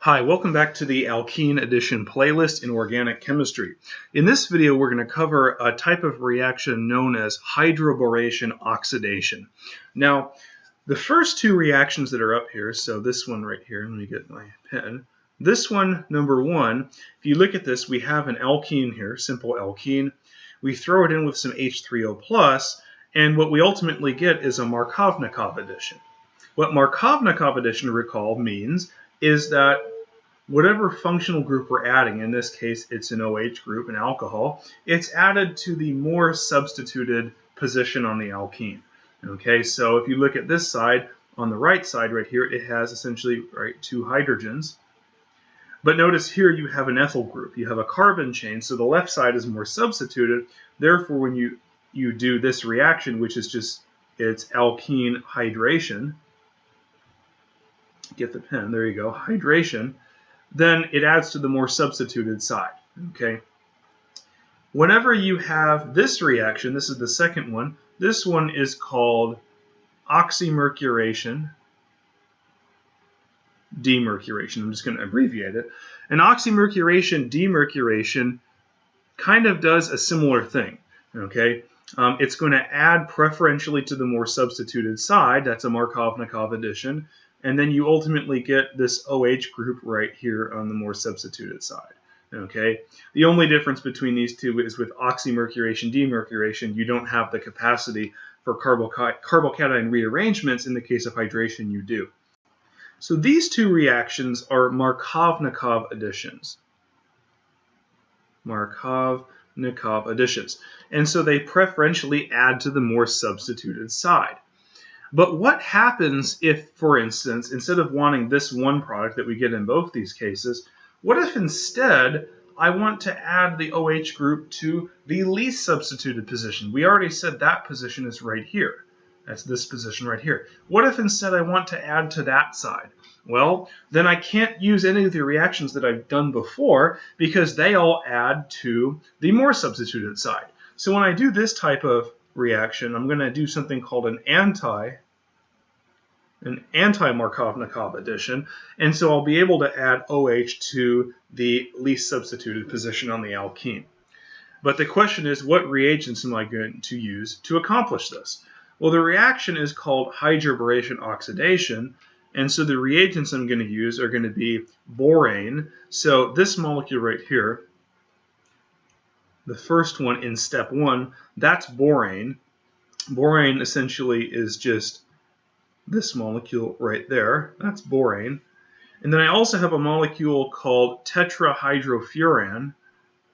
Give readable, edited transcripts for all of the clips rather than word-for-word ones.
Hi, welcome back to the Alkene Addition playlist in organic chemistry. In this video, we're going to cover a type of reaction known as hydroboration oxidation. Now, the first two reactions that are up here, so this one right here, let me get my pen. This one, number one, if you look at this, we have an alkene here, simple alkene. We throw it in with some H3O+, and what we ultimately get is a Markovnikov addition. What Markovnikov addition, recall, means is that whatever functional group we're adding, in this case it's an OH group, an alcohol, it's added to the more substituted position on the alkene. Okay, so if you look at this side, on the right side right here, it has essentially two hydrogens. But notice here you have an ethyl group, you have a carbon chain, so the left side is more substituted. Therefore, when you do this reaction, which is just, it's alkene hydration, get the pen, there you go, hydration, then it adds to the more substituted side, okay? Whenever you have this reaction, this is the second one, this one is called oxymercuration, demercuration. I'm just going to abbreviate it. And oxymercuration, demercuration kind of does a similar thing, okay? It's going to add preferentially to the more substituted side, that's a Markovnikov addition, and then you ultimately get this OH group right here on the more substituted side. Okay. The only difference between these two is with oxymercuration, demercuration, you don't have the capacity for carbocation rearrangements. In the case of hydration, you do. So these two reactions are Markovnikov additions. Markovnikov additions. And so they preferentially add to the more substituted side. But what happens if, for instance, instead of wanting this one product that we get in both these cases, what if instead I want to add the OH group to the least substituted position? We already said that position is right here. That's this position right here. What if instead I want to add to that side? Well, then I can't use any of the reactions that I've done before because they all add to the more substituted side. So when I do this type of reaction, I'm going to do something called an anti-Markovnikov addition, and so I'll be able to add OH to the least substituted position on the alkene. But the question is, what reagents am I going to use to accomplish this? Well, the reaction is called hydroboration oxidation, and so the reagents I'm going to use are going to be borane. So this molecule right here, the first one in step one, that's borane. Borane essentially is just this molecule right there. That's borane. And then I also have a molecule called tetrahydrofuran.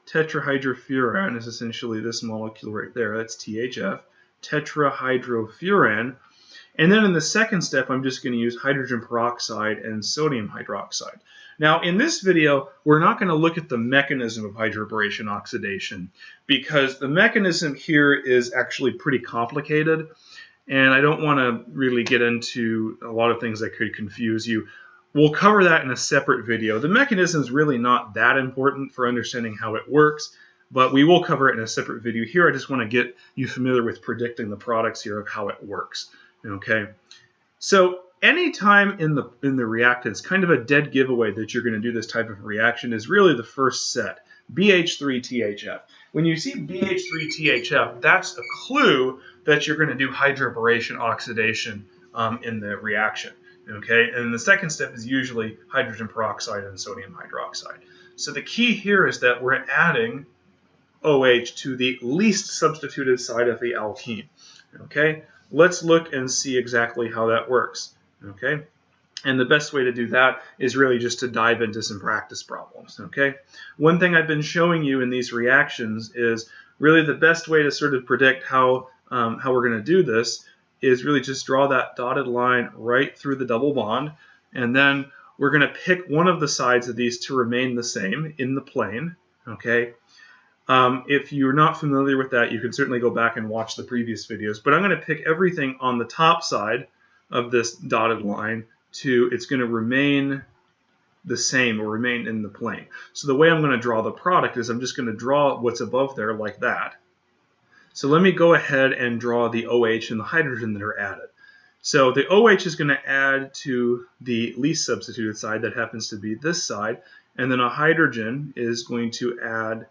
Tetrahydrofuran is essentially this molecule right there. That's THF. Tetrahydrofuran. And then in the second step, I'm just going to use hydrogen peroxide and sodium hydroxide. Now, in this video, we're not going to look at the mechanism of hydroboration oxidation because the mechanism here is actually pretty complicated, and I don't want to really get into a lot of things that could confuse you. We'll cover that in a separate video. The mechanism is really not that important for understanding how it works, but we will cover it in a separate video. Here, I just want to get you familiar with predicting the products here of how it works. Okay, so anytime in the reactants, kind of a dead giveaway that you're going to do this type of reaction is really the first set, BH3THF. When you see BH3THF, that's a clue that you're going to do hydroboration oxidation in the reaction. Okay, and the second step is usually hydrogen peroxide and sodium hydroxide. So the key here is that we're adding OH to the least substituted side of the alkene. Okay. Let's look and see exactly how that works, okay? And the best way to do that is really just to dive into some practice problems, okay? One thing I've been showing you in these reactions is really the best way to sort of predict how we're going to do this is really just draw that dotted line right through the double bond, and then we're going to pick one of the sides of these to remain the same in the plane, okay? If you're not familiar with that, you can certainly go back and watch the previous videos. But I'm going to pick everything on the top side of this dotted line it's going to remain the same or remain in the plane. So the way I'm going to draw the product is I'm just going to draw what's above there like that. So let me go ahead and draw the OH and the hydrogen that are added. So the OH is going to add to the least substituted side, that happens to be this side, and then a hydrogen is going to add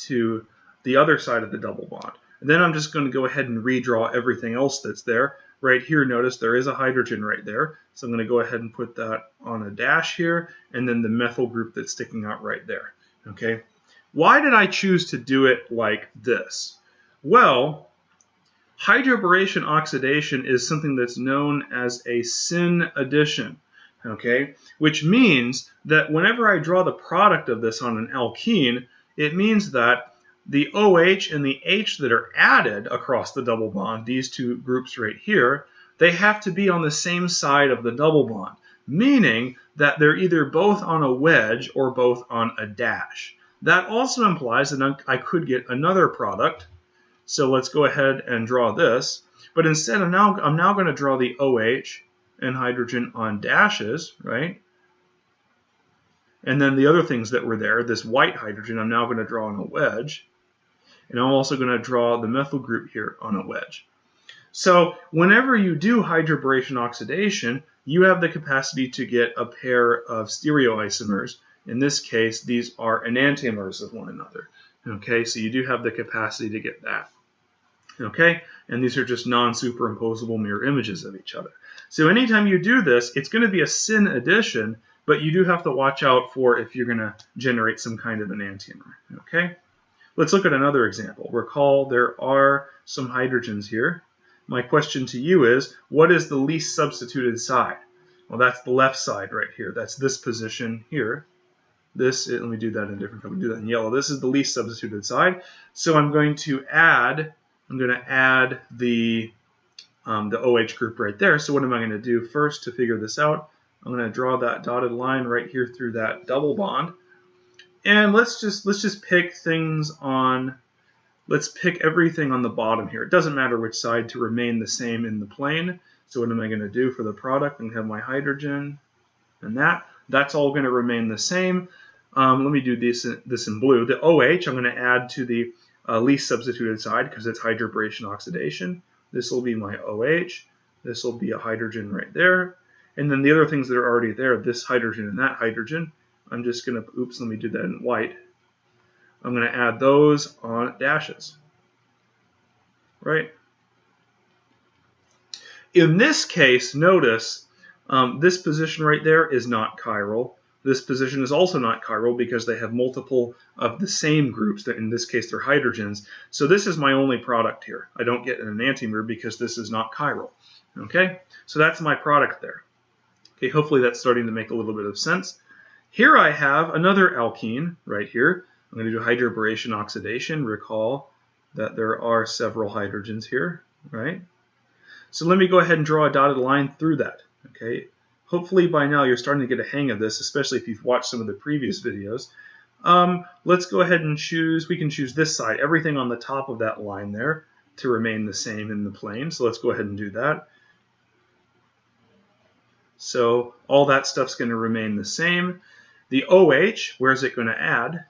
to the other side of the double bond. And then I'm just going to go ahead and redraw everything else that's there. Right here, notice there is a hydrogen right there. So I'm going to go ahead and put that on a dash here, and then the methyl group that's sticking out right there. Okay. Why did I choose to do it like this? Well, hydroboration oxidation is something that's known as a Syn addition, okay? Which means that whenever I draw the product of this on an alkene, it means that the OH and the H that are added across the double bond, these two groups right here, they have to be on the same side of the double bond, meaning that they're either both on a wedge or both on a dash. That also implies that I could get another product. So let's go ahead and draw this. But instead, I'm now going to draw the OH and hydrogen on dashes, right? And then the other things that were there, this white hydrogen, I'm now going to draw on a wedge. And I'm also going to draw the methyl group here on a wedge. So whenever you do hydroboration oxidation, you have the capacity to get a pair of stereoisomers. In this case, these are enantiomers of one another. Okay, so you do have the capacity to get that. Okay, and these are just non-superimposable mirror images of each other. So anytime you do this, it's going to be a Syn addition, but you do have to watch out for if you're going to generate some kind of enantiomer. Okay, let's look at another example. Recall there are some hydrogens here. My question to you is, what is the least substituted side? Well, that's the left side right here. That's this position here. Let me do that in a different color. Do that in yellow. This is the least substituted side. So I'm going to add the OH group right there. So what am I going to do first to figure this out? I'm going to draw that dotted line right here through that double bond. And let's just pick everything on the bottom here. It doesn't matter which side to remain the same in the plane. So what am I going to do for the product? I'm going to have my hydrogen and that's all going to remain the same. Let me do this in blue. The OH I'm going to add to the least substituted side because it's hydroboration oxidation. This will be my OH. This will be a hydrogen right there. And then the other things that are already there, this hydrogen and that hydrogen, I'm just going to, let me do that in white. I'm going to add those on dashes. Right? In this case, notice this position right there is not chiral. This position is also not chiral because they have multiple of the same groups. In this case, they're hydrogens. So this is my only product here. I don't get an enantiomer because this is not chiral. Okay, so that's my product there. Okay, hopefully that's starting to make a little bit of sense. Here I have another alkene right here. I'm going to do hydroboration oxidation. Recall that there are several hydrogens here, right? So let me go ahead and draw a dotted line through that. Okay, hopefully by now you're starting to get a hang of this, especially if you've watched some of the previous videos. Let's go ahead and we can choose this side, everything on the top of that line there to remain the same in the plane. So let's go ahead and do that. So all that stuff's going to remain the same. The OH, where is it going to add?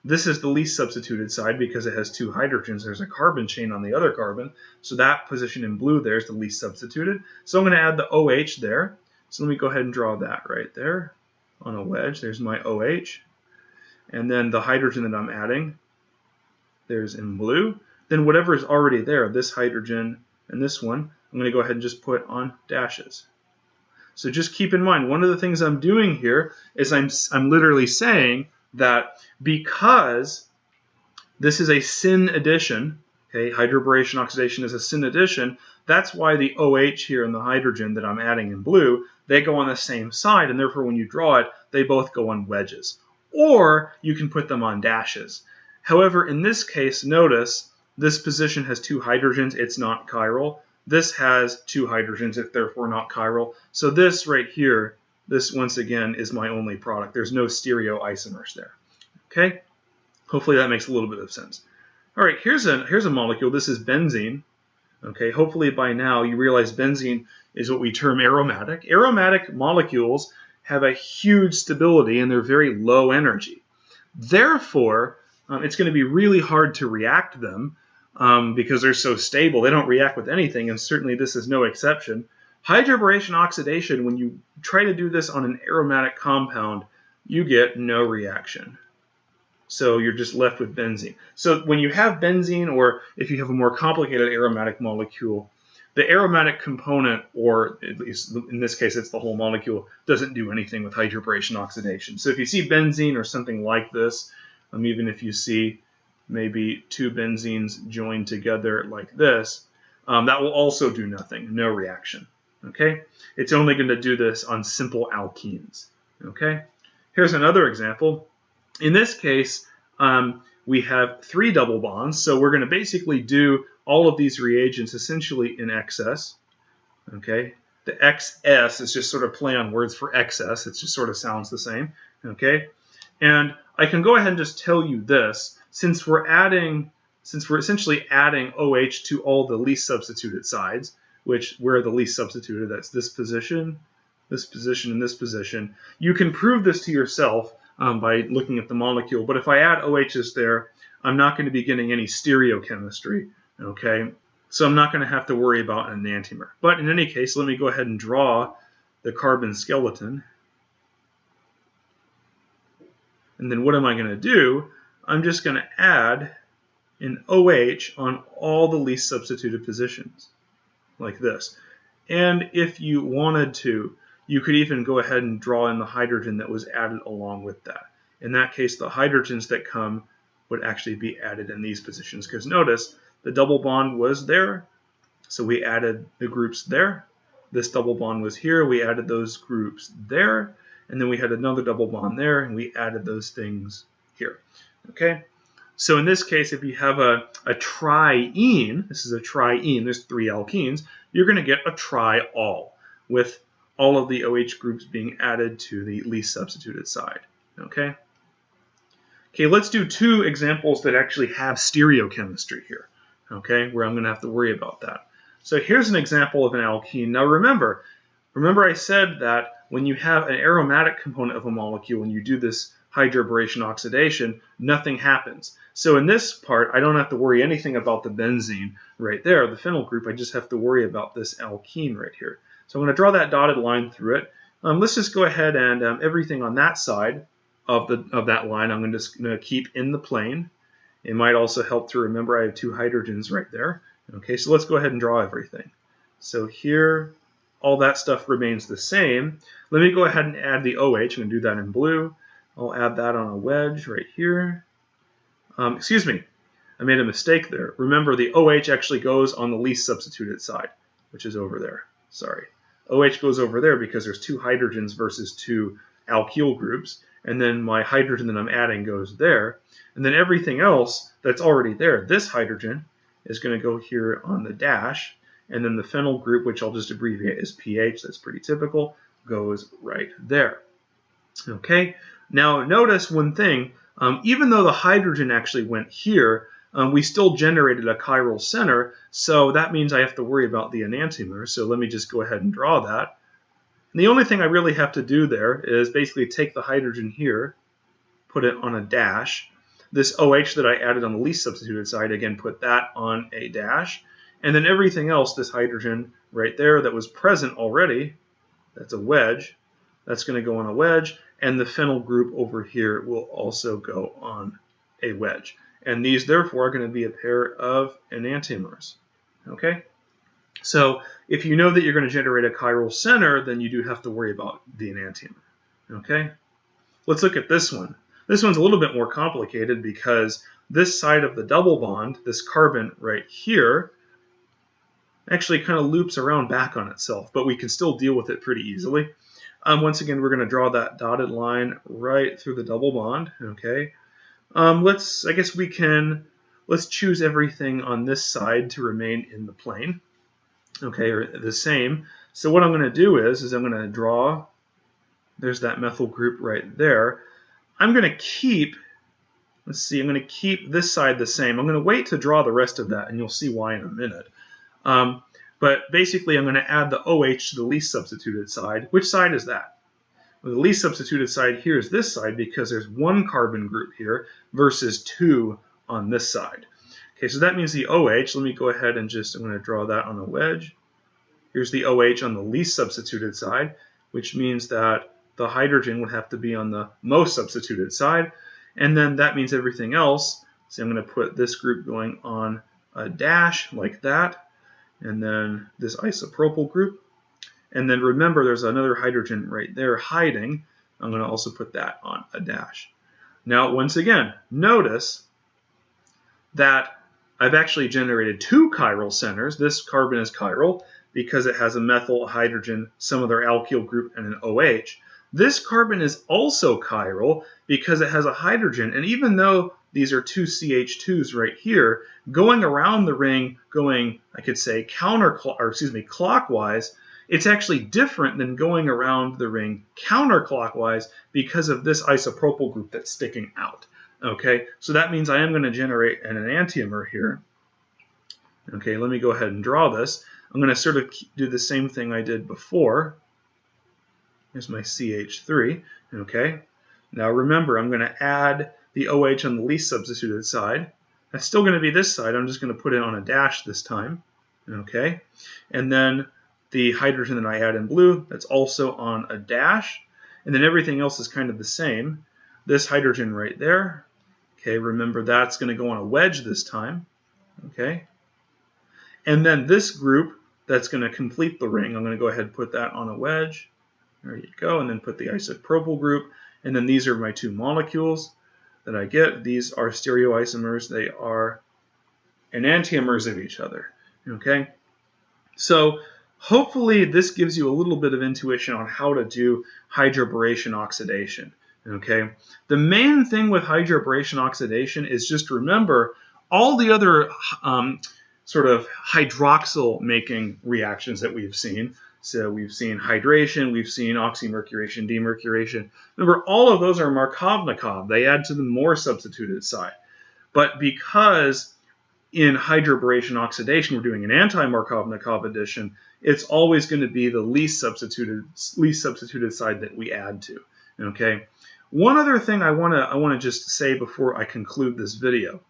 This is the least substituted side because it has two hydrogens. There's a carbon chain on the other carbon. So that position in blue there is the least substituted. So I'm going to add the OH there. So let me go ahead and draw that right there on a wedge. There's my OH. And then the hydrogen that I'm adding, there's in blue. Then whatever is already there, this hydrogen and this one, I'm going to go ahead and just put on dashes. So just keep in mind, one of the things I'm doing here is I'm literally saying that because this is a Syn addition, okay, hydroboration oxidation is a Syn addition, that's why the OH here and the hydrogen that I'm adding in blue, they go on the same side, and therefore when you draw it, they both go on wedges. Or you can put them on dashes. However, in this case, notice this position has two hydrogens, it's not chiral. This has two hydrogens, it's therefore not chiral. So this right here, this once again is my only product. There's no stereoisomers there. Okay? Hopefully that makes a little bit of sense. All right, here's a molecule. This is benzene. Okay, hopefully by now you realize benzene is what we term aromatic. Aromatic molecules have a huge stability and they're very low energy. Therefore, it's going to be really hard to react them because they're so stable. They don't react with anything, and certainly this is no exception. Hydroboration oxidation, when you try to do this on an aromatic compound, you get no reaction. So you're just left with benzene. So when you have benzene, or if you have a more complicated aromatic molecule, the aromatic component, or at least in this case it's the whole molecule, doesn't do anything with hydroboration oxidation. So if you see benzene or something like this, even if you see maybe two benzenes joined together like this, that will also do nothing, no reaction. Okay, it's only going to do this on simple alkenes. Okay, here's another example. In this case, we have 3 double bonds, so we're going to basically do all of these reagents essentially in excess. Okay, the XS is just sort of play on words for excess. It just sort of sounds the same. Okay, and I can go ahead and just tell you this: since we're essentially adding OH to all the least substituted sides, which where the least substituted, that's this position, and this position. You can prove this to yourself by looking at the molecule, but if I add OHs there, I'm not going to be getting any stereochemistry, okay? So I'm not going to have to worry about an enantiomer. But in any case, let me go ahead and draw the carbon skeleton. And then what am I going to do? I'm just going to add an OH on all the least substituted positions, like this. And if you wanted to, you could even go ahead and draw in the hydrogen that was added along with that. In that case, the hydrogens that come would actually be added in these positions, because notice the double bond was there, so we added the groups there. This double bond was here, we added those groups there, and then we had another double bond there, and we added those things here. Okay, so in this case, if you have a triene, this is a triene, there's 3 alkenes, you're going to get a triol with all of the OH groups being added to the least substituted side. Okay. Okay, let's do 2 examples that actually have stereochemistry here. Okay, where I'm going to have to worry about that. So here's an example of an alkene. Now remember I said that when you have an aromatic component of a molecule, when you do this hydroboration oxidation, nothing happens. So in this part, I don't have to worry anything about the benzene right there, the phenyl group. I just have to worry about this alkene right here. So I'm going to draw that dotted line through it. Let's just go ahead and everything on that side of that line, I'm just going to keep in the plane. It might also help to remember I have 2 hydrogens right there. Okay, so let's go ahead and draw everything. So here, all that stuff remains the same. Let me go ahead and add the OH. I'm going to do that in blue. I'll add that on a wedge right here. Excuse me, I made a mistake there. Remember, the OH actually goes on the least substituted side, which is over there. Sorry. OH goes over there because there's 2 hydrogens versus 2 alkyl groups, and then my hydrogen that I'm adding goes there, and then everything else that's already there, this hydrogen is going to go here on the dash, and then the phenyl group, which I'll just abbreviate as pH, that's pretty typical, goes right there. Okay, now notice one thing, even though the hydrogen actually went here, we still generated a chiral center, so that means I have to worry about the enantiomer. So let me just go ahead and draw that. And the only thing I really have to do there is basically take the hydrogen here, put it on a dash. This OH that I added on the least substituted side, again, put that on a dash. And then everything else, this hydrogen right there that was present already, that's a wedge, that's going to go on a wedge. And the phenyl group over here will also go on a wedge. And these, therefore, are going to be a pair of enantiomers. Okay? So if you know that you're going to generate a chiral center, then you do have to worry about the enantiomer. Okay? Let's look at this one. This one's a little bit more complicated because this side of the double bond, this carbon right here, actually kind of loops around back on itself, but we can still deal with it pretty easily. Once again, we're going to draw that dotted line right through the double bond. Okay? Let's choose everything on this side to remain in the plane, okay, or the same. So what I'm going to do is I'm going to draw, there's that methyl group right there. I'm going to keep, I'm going to keep this side the same. I'm going to wait to draw the rest of that, and you'll see why in a minute. But basically, I'm going to add the OH to the least substituted side. Which side is that? Well, the least substituted side here is this side because there's 1 carbon group here versus 2 on this side. Okay, so that means the OH, let me go ahead and I'm going to draw that on a wedge. Here's the OH on the least substituted side, which means that the hydrogen would have to be on the most substituted side. And then that means everything else. So I'm going to put this group going on a dash like that. And then this isopropyl group. And then remember, there's another hydrogen right there hiding. I'm going to also put that on a dash. Now, once again, notice that I've actually generated two chiral centers. This carbon is chiral because it has a methyl, a hydrogen, some other alkyl group, and an OH. This carbon is also chiral because it has a hydrogen. And even though these are two CH2s right here, going around the ring, going, I could say, clockwise, it's actually different than going around the ring counterclockwise because of this isopropyl group that's sticking out. Okay, so that means I am going to generate an enantiomer here. Okay, let me go ahead and draw this. I'm going to sort of do the same thing I did before. Here's my CH3. Okay, now remember, I'm going to add the OH on the least substituted side. That's still going to be this side. I'm just going to put it on a dash this time. Okay, and then the hydrogen that I add in blue, that's also on a dash. And then everything else is kind of the same. This hydrogen right there, okay, remember that's going to go on a wedge this time. Okay, and then this group that's going to complete the ring, I'm going to go ahead and put that on a wedge. There you go, and then put the isopropyl group. And then these are my two molecules that I get. These are stereoisomers. They are enantiomers of each other. Okay, so hopefully this gives you a little bit of intuition on how to do hydroboration oxidation. Okay, the main thing with hydroboration oxidation is just remember all the other sort of hydroxyl making reactions that we've seen. So we've seen hydration, we've seen oxymercuration, demercuration. Remember, all of those are Markovnikov. They add to the more substituted side. But because in hydroboration oxidation we're doing an anti-Markovnikov addition, it's always going to be the least substituted side that we add to. Okay. One other thing I want to just say before I conclude this video.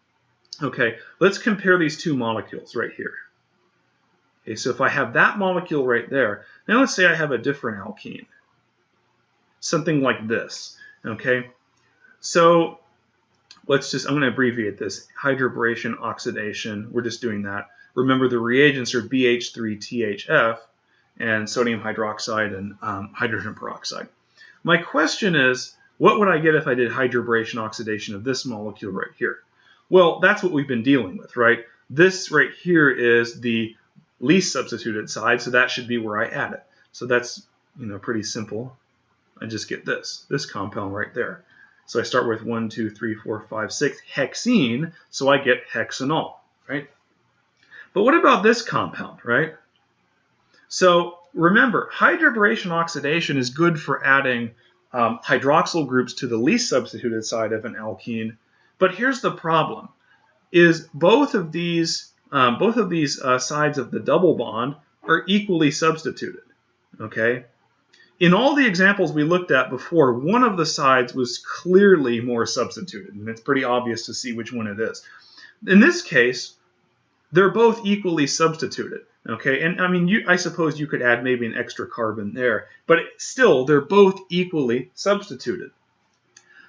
Okay, let's compare these two molecules right here. Okay, so if I have that molecule right there, now let's say I have a different alkene. Something like this. Okay, so I'm going to abbreviate this. Hydroboration oxidation, we're just doing that. Remember the reagents are BH3THF and sodium hydroxide and hydrogen peroxide. My question is, what would I get if I did hydroboration oxidation of this molecule right here? Well, that's what we've been dealing with, right? This right here is the least substituted side, so that should be where I add it. So that's, pretty simple. I just get this compound right there. So I start with 1, 2, 3, 4, 5, 6 hexene, so I get hexanol, right? But what about this compound, right? So remember, hydroboration oxidation is good for adding hydroxyl groups to the least substituted side of an alkene. But here's the problem: is both of these sides of the double bond are equally substituted. Okay. In all the examples we looked at before, one of the sides was clearly more substituted, and it's pretty obvious to see which one it is. In this case, they're both equally substituted. Okay, and I mean, I suppose you could add maybe an extra carbon there, but still, they're both equally substituted.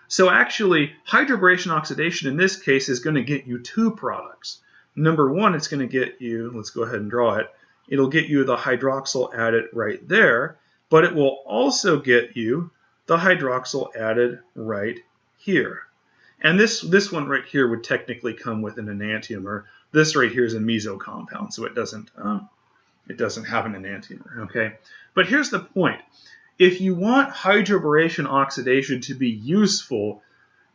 So actually, hydroboration oxidation in this case is going to get you two products. Number one, it's going to get you, let's go ahead and draw it, it'll get you the hydroxyl added right there, but it will also get you the hydroxyl added right here. And this one right here would technically come with an enantiomer. This right here is a meso compound, so it doesn't have an enantiomer. Okay, but here's the point. If you want hydroboration oxidation to be useful,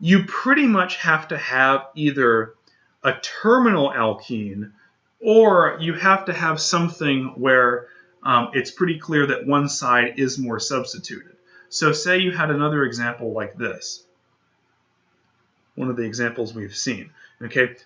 you pretty much have to have either a terminal alkene or you have to have something where it's pretty clear that one side is more substituted. So say you had another example like this. One of the examples we've seen. Okay,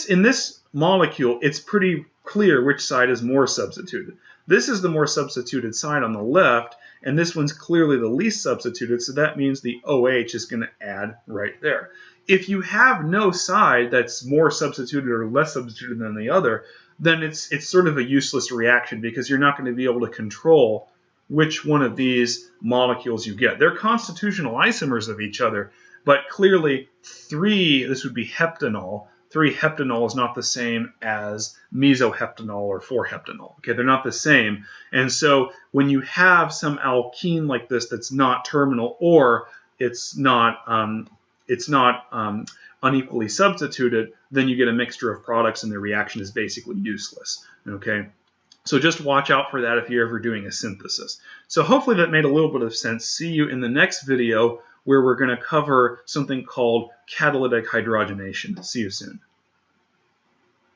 in this molecule, it's pretty clear which side is more substituted. This is the more substituted side on the left, and this one's clearly the least substituted, so that means the OH is going to add right there. If you have no side that's more substituted or less substituted than the other, then it's sort of a useless reaction because you're not going to be able to control which one of these molecules you get. They're constitutional isomers of each other, but clearly this would be heptanol. 3-heptanol is not the same as mesoheptanol or 4-heptanol. Okay, they're not the same. And so when you have some alkene like this that's not terminal, or it's not unequally substituted, then you get a mixture of products and the reaction is basically useless. Okay, so just watch out for that if you're ever doing a synthesis. So hopefully that made a little bit of sense. See you in the next video where we're going to cover something called catalytic hydrogenation. See you soon.